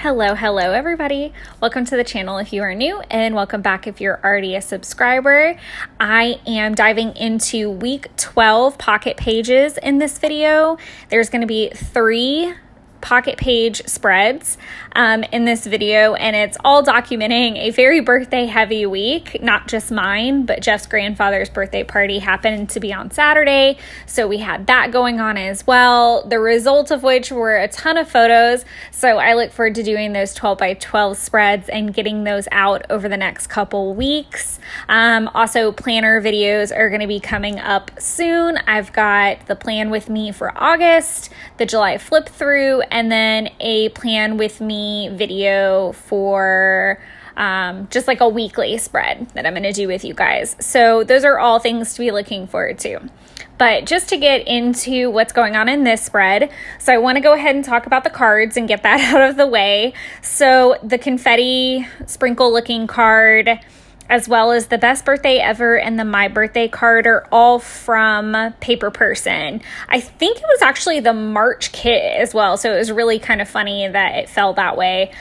Hello everybody. Welcome to the channel if you are new, and welcome back if you're already a subscriber. I am diving into week 12 pocket pages in this video. There's going to be 3 pocket page spreads in this video, and it's all documenting a very birthday heavy week, not just mine, but Jeff's grandfather's birthday party happened to be on Saturday, so we had that going on as well, the result of which were a ton of photos. So I look forward to doing those 12 by 12 spreads and getting those out over the next couple weeks. Also, planner videos are going to be coming up soon. I've got the plan with me for August, the July flip through, and then a plan with me video for just like a weekly spread that I'm going to do with you guys. So those are all things to be looking forward to. But just to get into what's going on in this spread, so I want to go ahead and talk about the cards and get that out of the way. So the confetti sprinkle looking card, as well as the best birthday ever and the my birthday card, are all from Paper Person. I think it was actually the March kit as well, so it was really kind of funny that it fell that way.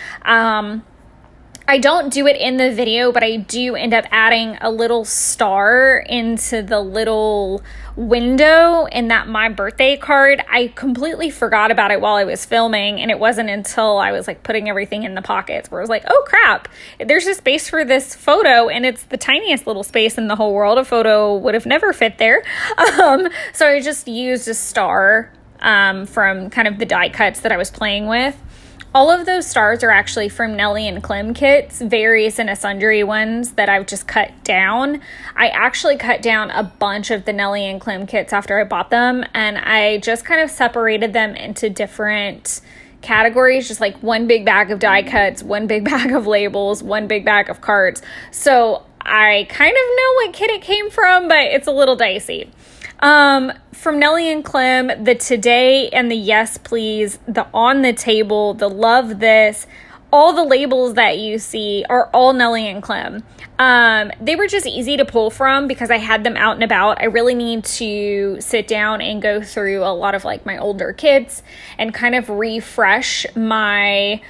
I don't do it in the video, but I do end up adding a little star into the little window in that my birthday card. I completely forgot about it while I was filming, and it wasn't until I was like putting everything in the pockets where I was like, oh crap, there's a space for this photo, and it's the tiniest little space in the whole world. A photo would have never fit there. So I just used a star from kind of the die cuts that I was playing with. All of those stars are actually from Nellie and Clem kits, various and sundry ones that I've just cut down. I actually cut down a bunch of the Nellie and Clem kits after I bought them, and I just kind of separated them into different categories, just like one big bag of die cuts, one big bag of labels, one big bag of cards. So I kind of know what kit it came from, but it's a little dicey. From Nellie and Clem, the Today and the Yes Please, the On the Table, the Love This, all the labels that you see are all Nellie and Clem. They were just easy to pull from because I had them out and about. I really need to sit down and go through a lot of like my older kits and kind of refresh my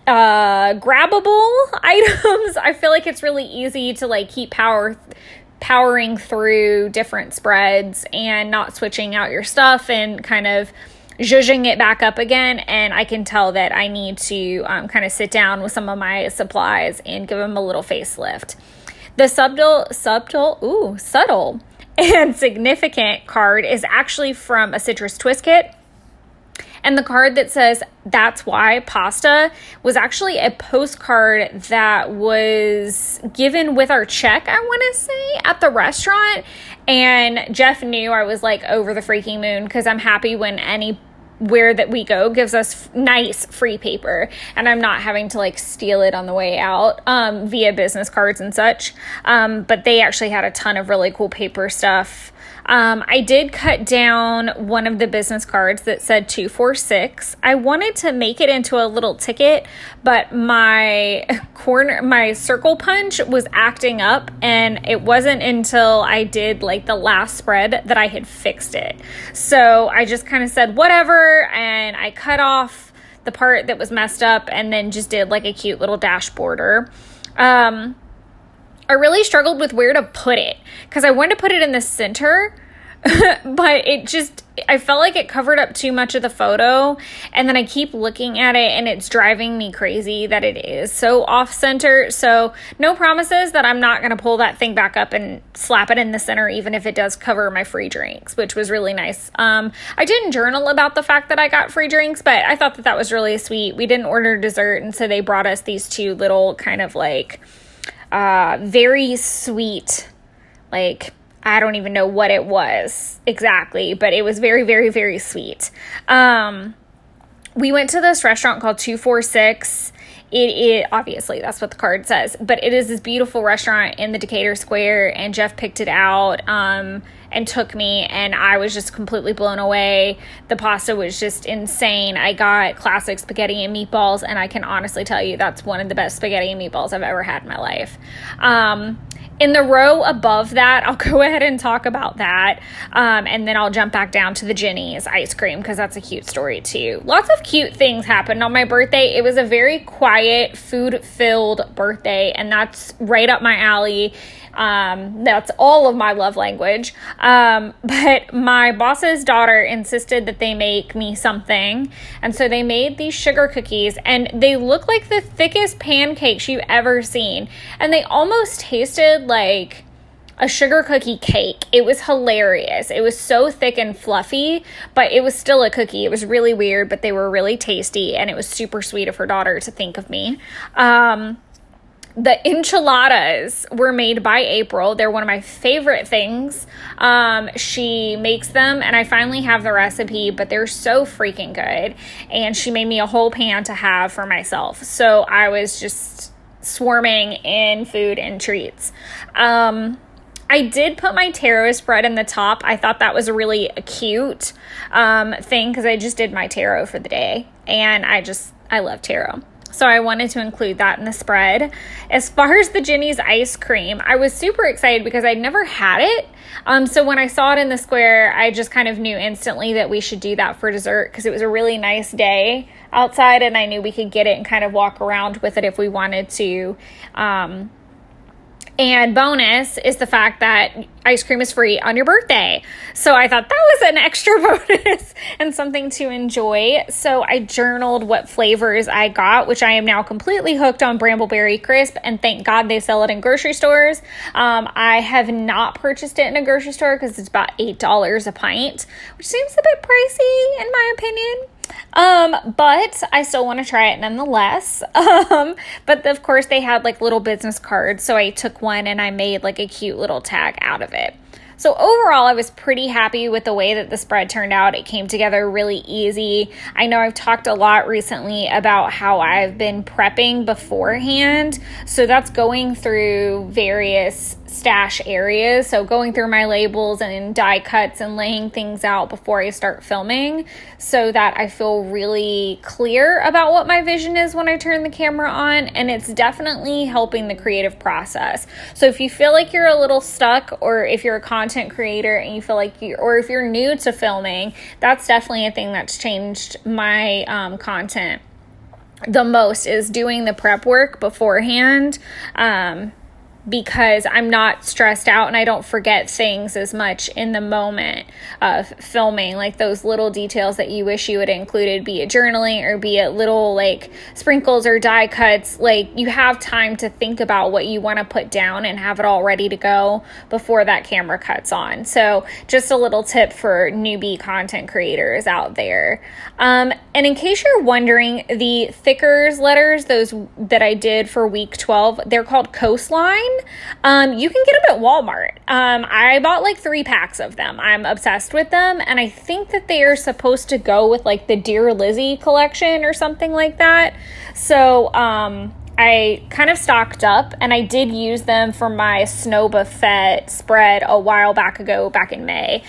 grabbable items. I feel like it's really easy to like keep powering through different spreads and not switching out your stuff and kind of zhuzhing it back up again. And I can tell that I need to kind of sit down with some of my supplies and give them a little facelift. The subtle and significant card is actually from a Citrus Twist kit. And the card that says "That's Why Pasta" was actually a postcard that was given with our check, I want to say, at the restaurant. And Jeff knew I was like over the freaking moon because I'm happy when anywhere that we go gives us nice free paper and I'm not having to like steal it on the way out via business cards and such. But they actually had a ton of really cool paper stuff. I did cut down one of the business cards that said 246. I wanted to make it into a little ticket, but my circle punch was acting up, and it wasn't until I did like the last spread that I had fixed it. So I just kind of said whatever, and I cut off the part that was messed up and then just did like a cute little dash border. I really struggled with where to put it because I wanted to put it in the center, but I felt like it covered up too much of the photo. And then I keep looking at it and it's driving me crazy that it is so off center. So no promises that I'm not going to pull that thing back up and slap it in the center, even if it does cover my free drinks, which was really nice. I didn't journal about the fact that I got free drinks, but I thought that was really sweet. We didn't order dessert, and so they brought us these 2 little kind of like very sweet, like I don't even know what it was exactly, but it was very, very, very sweet. We went to this restaurant called 246. It obviously that's what the card says, but it is this beautiful restaurant in the Decatur Square, and Jeff picked it out and took me, and I was just completely blown away. The pasta was just insane. I got classic spaghetti and meatballs, and I can honestly tell you that's one of the best spaghetti and meatballs I've ever had in my life. In the row above that, I'll go ahead and talk about that. And then I'll jump back down to the Jenny's ice cream because that's a cute story too. Lots of cute things happened on my birthday. It was a very quiet, food-filled birthday, and that's right up my alley. That's all of my love language. But my boss's daughter insisted that they make me something. And so they made these sugar cookies, and they look like the thickest pancakes you've ever seen. And they almost tasted like a sugar cookie cake. It was hilarious. It was so thick and fluffy, but it was still a cookie. It was really weird, but they were really tasty, and it was super sweet of her daughter to think of me. The enchiladas were made by April. They're one of my favorite things. She makes them, and I finally have the recipe, but they're so freaking good. And she made me a whole pan to have for myself. So I was just swarming in food and treats. I did put my taro spread in the top. I thought that was a really cute thing because I just did my taro for the day. And I love taro. So I wanted to include that in the spread. As far as the Jenny's ice cream, I was super excited because I'd never had it. So when I saw it in the square, I just kind of knew instantly that we should do that for dessert because it was a really nice day outside, and I knew we could get it and kind of walk around with it if we wanted to. And bonus is the fact that ice cream is free on your birthday. So I thought that was an extra bonus and something to enjoy. So I journaled what flavors I got, which I am now completely hooked on Brambleberry Crisp, and thank God they sell it in grocery stores. I have not purchased it in a grocery store because it's about $8 a pint, which seems a bit pricey in my opinion. But I still want to try it nonetheless. But of course they had like little business cards. So I took one and I made like a cute little tag out of it. So overall, I was pretty happy with the way that the spread turned out. It came together really easy. I know I've talked a lot recently about how I've been prepping beforehand. So that's going through various stash areas. So going through my labels and die cuts and laying things out before I start filming so that I feel really clear about what my vision is when I turn the camera on. And it's definitely helping the creative process. So if you feel like you're a little stuck, or if you're a content creator and you feel like or if you're new to filming, that's definitely a thing that's changed my content the most, is doing the prep work beforehand. Because I'm not stressed out and I don't forget things as much in the moment of filming, like those little details that you wish you had included, be it journaling or be it little like sprinkles or die cuts. Like you have time to think about what you want to put down and have it all ready to go before that camera cuts on. So just a little tip for newbie content creators out there. And in case you're wondering, the Thickers letters, those that I did for week 12, they're called Coastline. You can get them at Walmart. I bought like 3 packs of them. I'm obsessed with them, and I think that they are supposed to go with like the Dear Lizzie collection or something like that. So I kind of stocked up, and I did use them for my Snow Buffet spread a while back ago, back in May.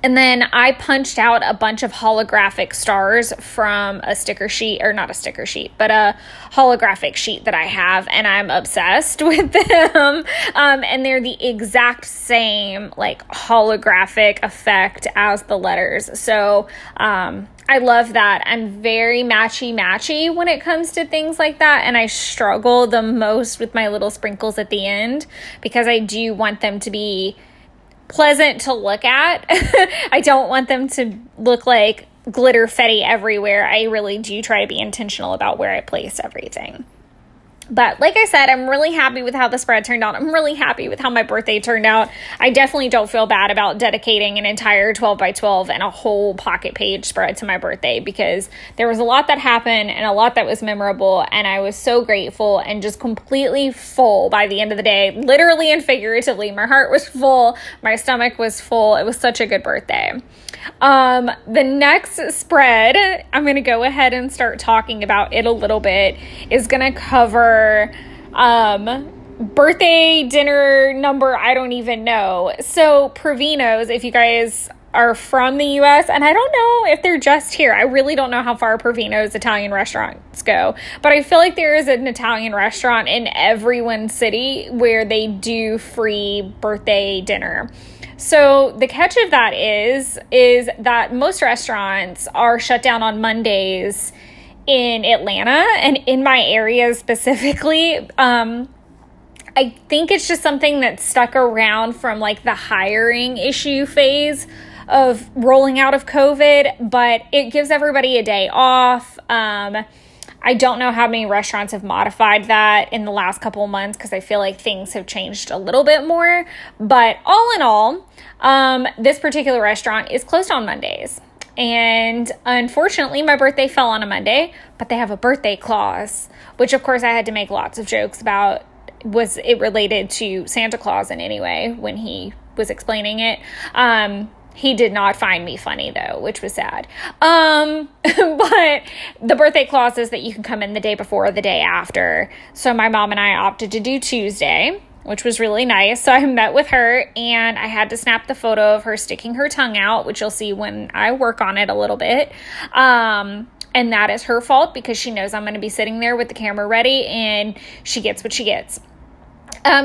And then I punched out a bunch of holographic stars from a sticker sheet, or not a sticker sheet, but a holographic sheet that I have, and I'm obsessed with them. And they're the exact same like holographic effect as the letters. So I love that. I'm very matchy when it comes to things like that, and I struggle the most with my little sprinkles at the end because I do want them to be pleasant to look at. I don't want them to look like glitter fetti everywhere. I really do try to be intentional about where I place everything. But like I said, I'm really happy with how the spread turned out. I'm really happy with how my birthday turned out. I definitely don't feel bad about dedicating an entire 12 by 12 and a whole pocket page spread to my birthday, because there was a lot that happened and a lot that was memorable, and I was so grateful and just completely full by the end of the day, literally and figuratively. My heart was full. My stomach was full. It was such a good birthday. The next spread, I'm going to go ahead and start talking about it a little bit, is going to cover birthday dinner number, I don't even know. So Provino's, if you guys are from the US, and I don't know if they're just here. I really don't know how far Perfino's Italian restaurants go, but I feel like there is an Italian restaurant in every one city where they do free birthday dinner. So the catch of that is that most restaurants are shut down on Mondays in Atlanta and in my area specifically. I think it's just something that's stuck around from like the hiring issue phase of rolling out of COVID, but it gives everybody a day off. I don't know how many restaurants have modified that in the last couple of months because I feel like things have changed a little bit more. But all in all, this particular restaurant is closed on Mondays. And unfortunately, my birthday fell on a Monday, but they have a birthday clause, which of course I had to make lots of jokes about. Was it related to Santa Claus in any way when he was explaining it? He did not find me funny though, which was sad. But the birthday clause is that you can come in the day before or the day after. So my mom and I opted to do Tuesday, which was really nice. So I met with her and I had to snap the photo of her sticking her tongue out, which you'll see when I work on it a little bit. And that is her fault because she knows I'm going to be sitting there with the camera ready and she gets what she gets.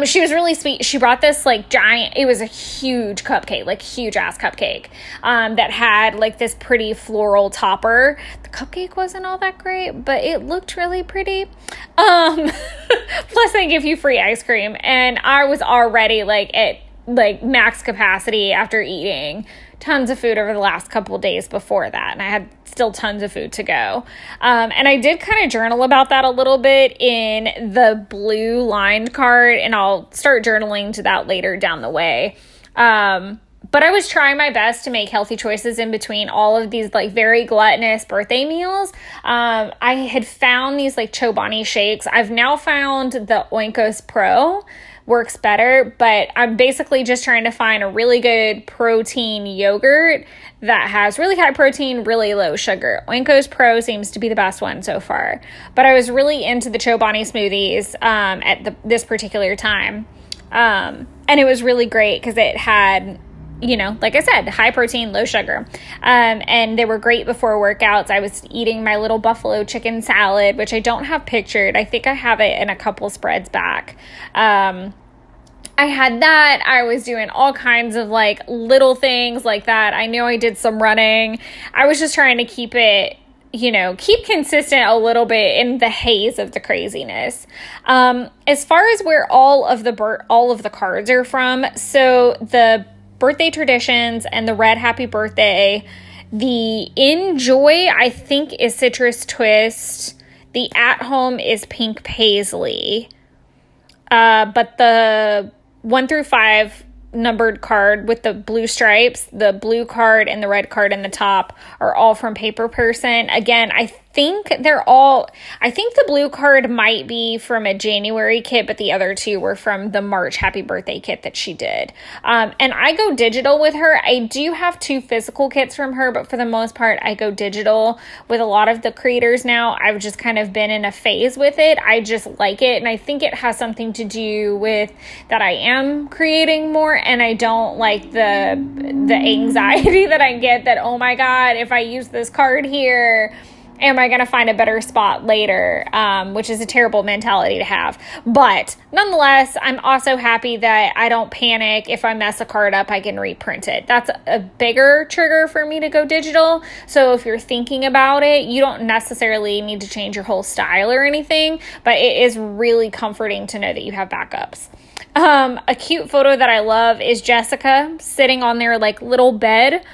She was really sweet. She brought this like giant, it was a huge cupcake, like huge ass cupcake, that had like this pretty floral topper. The cupcake wasn't all that great, but it looked really pretty. Plus they give you free ice cream and I was already like at like max capacity after eating tons of food over the last couple of days before that. And I had still tons of food to go. And I did kind of journal about that a little bit in the blue lined card, and I'll start journaling to that later down the way. But I was trying my best to make healthy choices in between all of these like very gluttonous birthday meals. I had found these like Chobani shakes. I've now found the Oikos Pro works better, but I'm basically just trying to find a really good protein yogurt that has really high protein, really low sugar. Oikos Pro seems to be the best one so far, but I was really into the Chobani smoothies at this particular time, and it was really great because it had, you know, like I said, high protein, low sugar. And they were great before workouts. I was eating my little buffalo chicken salad, which I don't have pictured. I think I have it in a couple spreads back. I had that. I was doing all kinds of like little things like that. I knew I did some running. I was just trying to keep it, you know, keep consistent a little bit in the haze of the craziness. As far as where all of the cards are from, so the birthday traditions and the red happy birthday, the enjoy I think is citrus twist, the at home is pink paisley, but the 1 through 5 numbered card with the blue stripes, the blue card and the red card in the top are all from Paper Person. Again, I think the blue card might be from a January kit, but the other two were from the March happy birthday kit that she did. And I go digital with her. I do have 2 physical kits from her, but for the most part, I go digital with a lot of the creators now. I've just kind of been in a phase with it. I just like it. And I think it has something to do with that I am creating more and I don't like the anxiety that I get that, oh my God, if I use this card here, am I going to find a better spot later? Which is a terrible mentality to have. But nonetheless, I'm also happy that I don't panic. If I mess a card up, I can reprint it. That's a bigger trigger for me to go digital. So if you're thinking about it, you don't necessarily need to change your whole style or anything, but it is really comforting to know that you have backups. A cute photo that I love is Jessica sitting on their like little bed.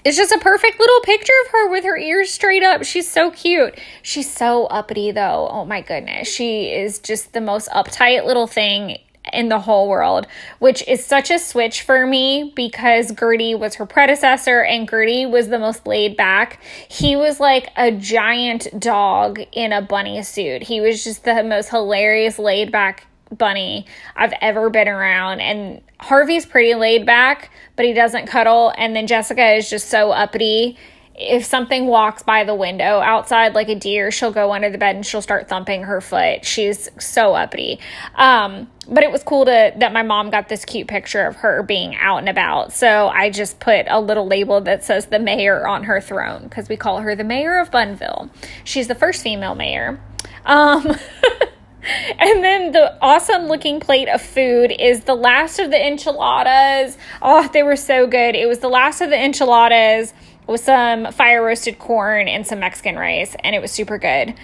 It's just a perfect little picture of her with her ears straight up. She's so cute. She's so uppity though. Oh my goodness. She is just the most uptight little thing in the whole world, which is such a switch for me because Gertie was her predecessor and Gertie was the most laid back. He was like a giant dog in a bunny suit. He was just the most hilarious laid back bunny I've ever been around. And Harvey's pretty laid back, but he doesn't cuddle. And then Jessica is just so uppity. if something walks by the window outside, like a deer, she'll go under the bed and she'll start thumping her foot. She's so uppity. But it was cool that my mom got this cute picture of her being out and about. So I just put a little label that says the mayor on her throne, because we call her the mayor of Bunville. She's the first female mayor. And then the awesome looking plate of food is the last of the enchiladas. Oh, they were so good. It was the last of the enchiladas with some fire roasted corn and some Mexican rice, and it was super good.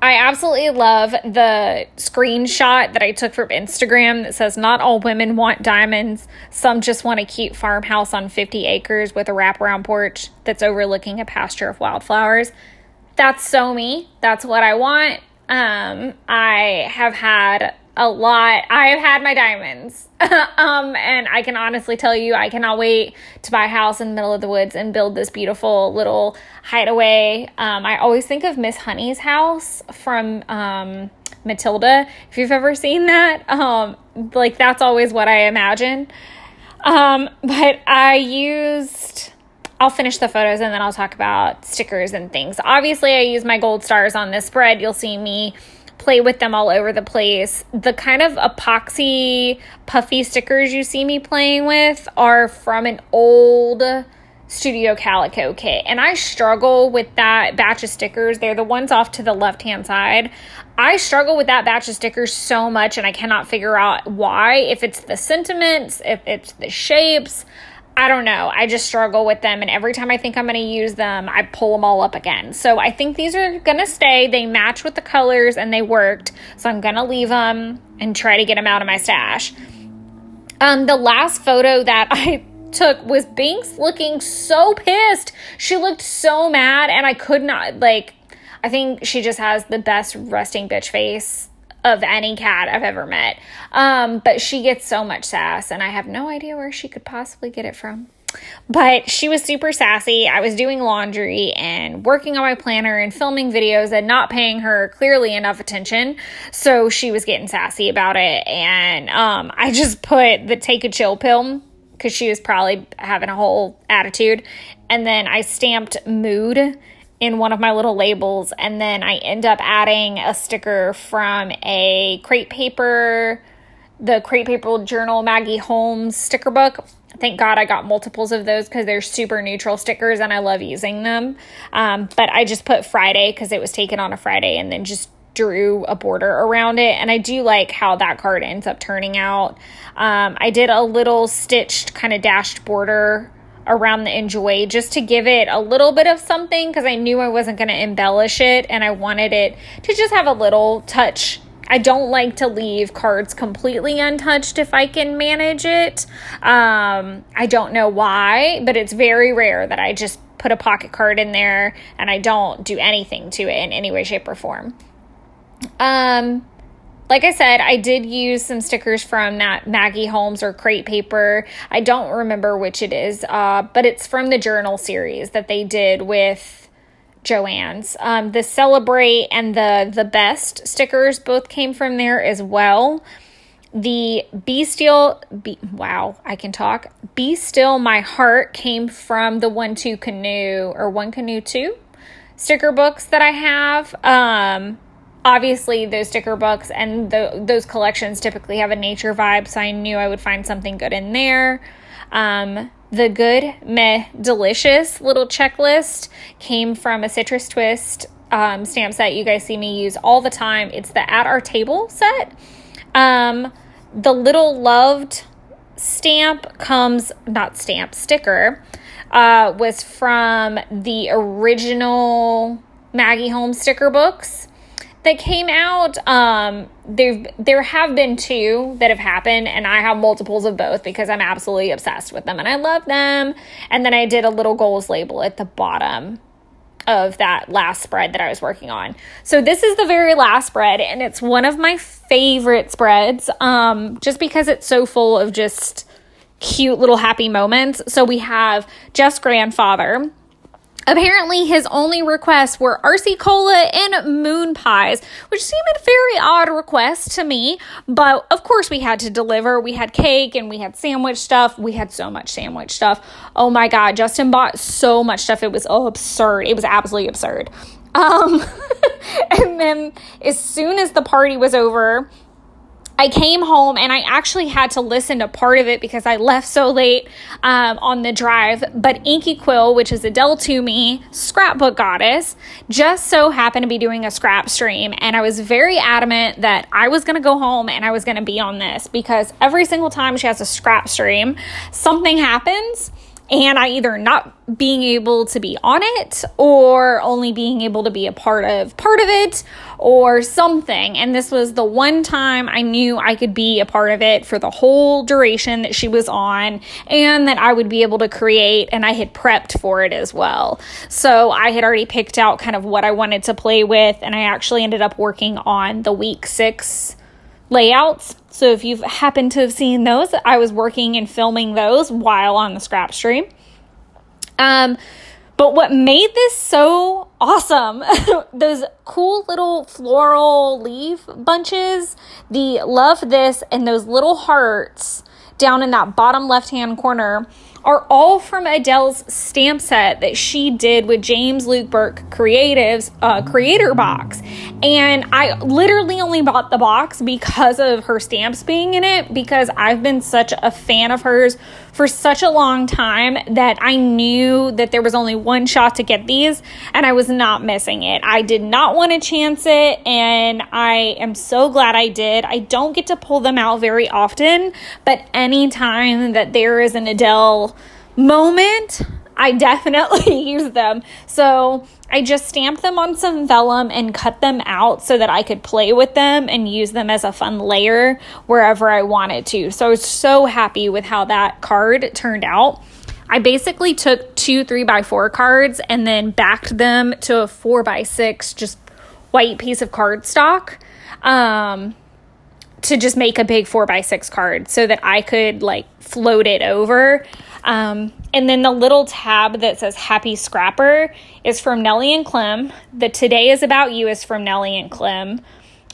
I absolutely love the screenshot that I took from Instagram that says, "Not all women want diamonds. Some just want a cute farmhouse on 50 acres with a wraparound porch that's overlooking a pasture of wildflowers." That's so me. That's what I want. I have had a lot. I have had my diamonds. And I can honestly tell you, I cannot wait to buy a house in the middle of the woods and build this beautiful little hideaway. I always think of Miss Honey's house from, Matilda. If you've ever seen that, like that's always what I imagine. But I'll finish the photos and then I'll talk about stickers and things. Obviously, I use my gold stars on this spread. You'll see me play with them all over the place. The kind of epoxy puffy stickers you see me playing with are from an old Studio Calico kit. And I struggle with that batch of stickers. They're the ones off to the left-hand side. I struggle with that batch of stickers so much, and I cannot figure out why. If it's the sentiments, if it's the shapes, I don't know. I just struggle with them. And every time I think I'm going to use them, I pull them all up again. So I think these are going to stay. They match with the colors and they worked. So I'm going to leave them and try to get them out of my stash. The last photo that I took was Binks looking so pissed. She looked so mad, and I could not, I think she just has the best resting bitch face of any cat I've ever met. But she gets so much sass, and I have no idea where she could possibly get it from. But she was super sassy. I was doing laundry and working on my planner and filming videos and not paying her clearly enough attention. So she was getting sassy about it. And I just put the take a chill pill, because she was probably having a whole attitude. And then I stamped mood in one of my little labels, and then I end up adding a sticker from a Crate Paper, the Crate Paper Journal Maggie Holmes sticker book. Thank God I got multiples of those, because they're super neutral stickers and I love using them. But I just put Friday because it was taken on a Friday, and then just drew a border around it. And I do like how that card ends up turning out. I did a little stitched kind of dashed border around the enjoy, just to give it a little bit of something, because I knew I wasn't going to embellish it, and I wanted it to just have a little touch. I don't like to leave cards completely untouched if I can manage it. I don't know why, but it's very rare that I just put a pocket card in there and I don't do anything to it in any way, shape, or form. Like I said, I did use some stickers from that Maggie Holmes or Crate Paper. I don't remember which it is, but it's from the journal series that they did with Joann's. The Celebrate and the Best stickers both came from there as well. The Be Still My Heart came from the One Canoe 2 sticker books that I have. Obviously, those sticker books and those collections typically have a nature vibe, so I knew I would find something good in there. The Good Meh Delicious little checklist came from a Citrus Twist stamp set you guys see me use all the time. It's the At Our Table set. The Little Loved sticker was from the original Maggie Holmes sticker books that came out. There have been 2 that have happened, and I have multiples of both because I'm absolutely obsessed with them and I love them. And then I did a little goals label at the bottom of that last spread that I was working on. So this is the very last spread, and it's one of my favorite spreads, just because it's so full of just cute little happy moments. So we have Jeff's grandfather. Apparently, his only requests were RC Cola and moon pies, which seemed a very odd request to me. But of course, we had to deliver. We had cake and we had sandwich stuff. We had so much sandwich stuff. Oh my God, Justin bought so much stuff. It was absurd. It was absolutely absurd. And then as soon as the party was over, I came home and I actually had to listen to part of it because I left so late on the drive. But Inky Quill, which is Adele Toomey, scrapbook goddess, just so happened to be doing a scrap stream. And I was very adamant that I was going to go home and I was going to be on this because every single time she has a scrap stream, something happens. And I either not being able to be on it or only being able to be a part of it or something. And this was the one time I knew I could be a part of it for the whole duration that she was on and that I would be able to create, and I had prepped for it as well. So I had already picked out kind of what I wanted to play with, and I actually ended up working on the week 6 layouts. So if you've happened to have seen those, I was working and filming those while on the scrap stream. But what made this so awesome, those cool little floral leaf bunches, the love this and those little hearts down in that bottom left-hand corner are all from Adele's stamp set that she did with James Luke Burke Creative's creator box. And I literally only bought the box because of her stamps being in it, because I've been such a fan of hers for such a long time that I knew that there was only one shot to get these and I was not missing it. I did not want to chance it, and I am so glad I did. I don't get to pull them out very often, but anytime that there is an Adele moment, I definitely use them. So I just stamped them on some vellum and cut them out so that I could play with them and use them as a fun layer wherever I wanted to. So I was so happy with how that card turned out. I basically took 2 3x4 cards and then backed them to a 4x6 just white piece of cardstock to just make a big 4x6 card so that I could like float it over. And then the little tab that says Happy Scrapper is from Nellie and Clem. The Today is About You is from Nellie and Clem.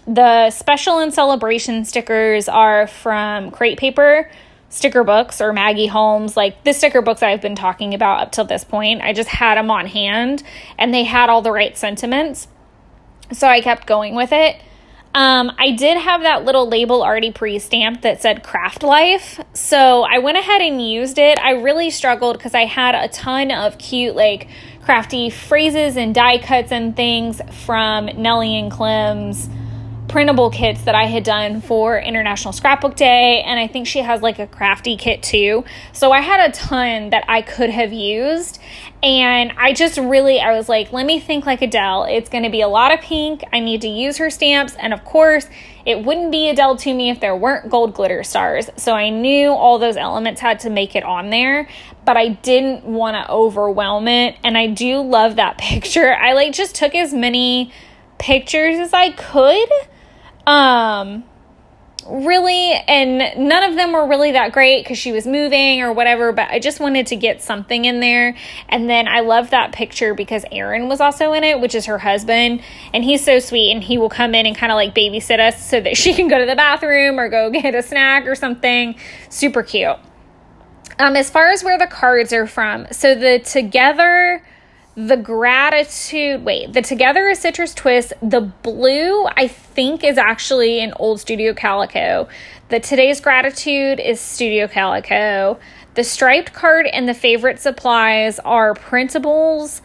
The Special and Celebration stickers are from Crate Paper Sticker Books or Maggie Holmes. Like the sticker books I've been talking about up till this point, I just had them on hand and they had all the right sentiments. So I kept going with it. I did have that little label already pre-stamped that said Craft Life, so I went ahead and used it. I really struggled because I had a ton of cute, like, crafty phrases and die cuts and things from Nellie and Clem's printable kits that I had done for International Scrapbook Day, and I think she has like a crafty kit too. So I had a ton that I could have used, and I was like, let me think like Adele. It's going to be a lot of pink. I need to use her stamps, and of course, it wouldn't be Adele Toomey if there weren't gold glitter stars. So I knew all those elements had to make it on there, but I didn't want to overwhelm it, and I do love that picture. I like just took as many pictures as I could. Really, and none of them were really that great because she was moving or whatever, but I just wanted to get something in there. And then I love that picture because Aaron was also in it, which is her husband, and he's so sweet, and he will come in and kind of like babysit us so that she can go to the bathroom or go get a snack or something. Super cute. As far as where the cards are from, so the Together is Citrus Twist. The blue, I think, is actually an old Studio Calico. The Today's Gratitude is Studio Calico. The striped card and the Favorite Supplies are printables,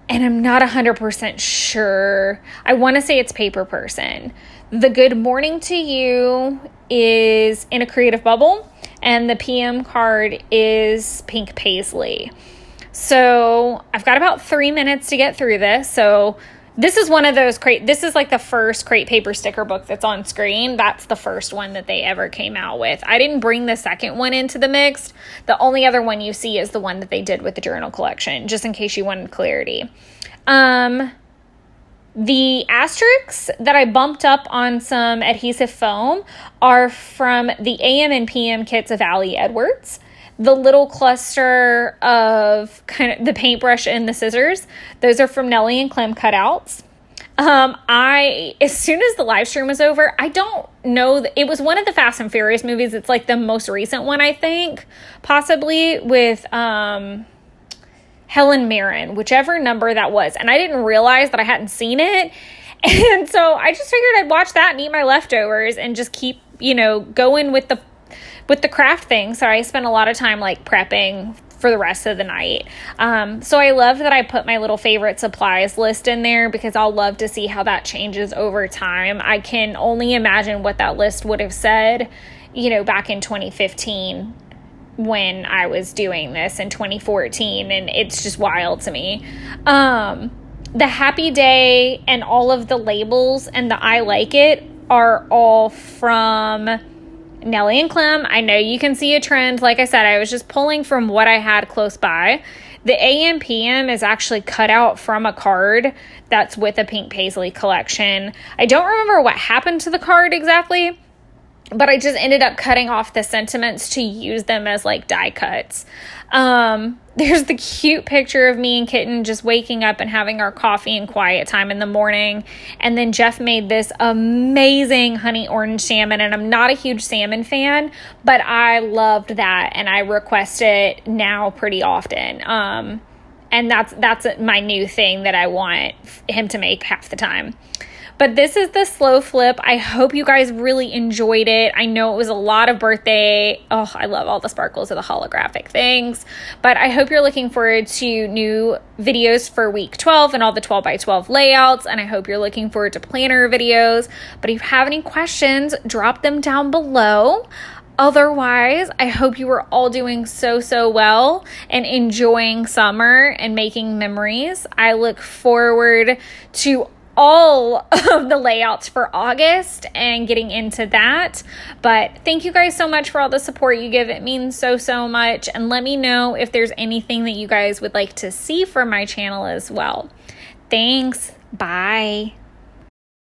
and I'm not 100% sure. I want to say it's Paper Person. The Good Morning to You is in a Creative Bubble, and the PM card is Pink Paisley. So I've got about 3 minutes to get through this. So this is one of those this is like the first Crate Paper sticker book that's on screen. That's the first one that they ever came out with. I didn't bring the second one into the mix. The only other one you see is the one that they did with the journal collection, just in case you wanted clarity. The asterisks that I bumped up on some adhesive foam are from the AM and PM kits of Ali Edwards. The little cluster of kind of the paintbrush and the scissors, those are from Nellie and Clem cutouts. As soon as the live stream was over, I don't know, it was one of the Fast and Furious movies. It's like the most recent one, I think, possibly, with Helen Mirren, whichever number that was. And I didn't realize that I hadn't seen it. And so I just figured I'd watch that and eat my leftovers and just keep, going with the craft thing. So I spent a lot of time like prepping for the rest of the night. So I love that I put my little favorite supplies list in there, because I'll love to see how that changes over time. I can only imagine what that list would have said, back in 2015 when I was doing this, in 2014, and it's just wild to me. The happy day and all of the labels and the I like it are all from Nellie and Clem. I know you can see a trend. Like I said, I was just pulling from what I had close by. The AM PM is actually cut out from a card that's with a Pink Paisley collection. I don't remember what happened to the card exactly, but I just ended up cutting off the sentiments to use them as like die cuts. There's the cute picture of me and Kitten just waking up and having our coffee and quiet time in the morning. And then Jeff made this amazing honey orange salmon, and I'm not a huge salmon fan, but I loved that, and I request it now pretty often. And that's my new thing that I want him to make half the time. But this is the slow flip. I hope you guys really enjoyed it. I know it was a lot of birthday. Oh, I love all the sparkles of the holographic things. But I hope you're looking forward to new videos for week 12 and all the 12 by 12 layouts. And I hope you're looking forward to planner videos. But if you have any questions, drop them down below. Otherwise, I hope you are all doing so well and enjoying summer and making memories. I look forward to all of the layouts for August and getting into that. But thank you guys so much for all the support you give. It means so much. And let me know if there's anything that you guys would like to see from my channel as well. Thanks. Bye.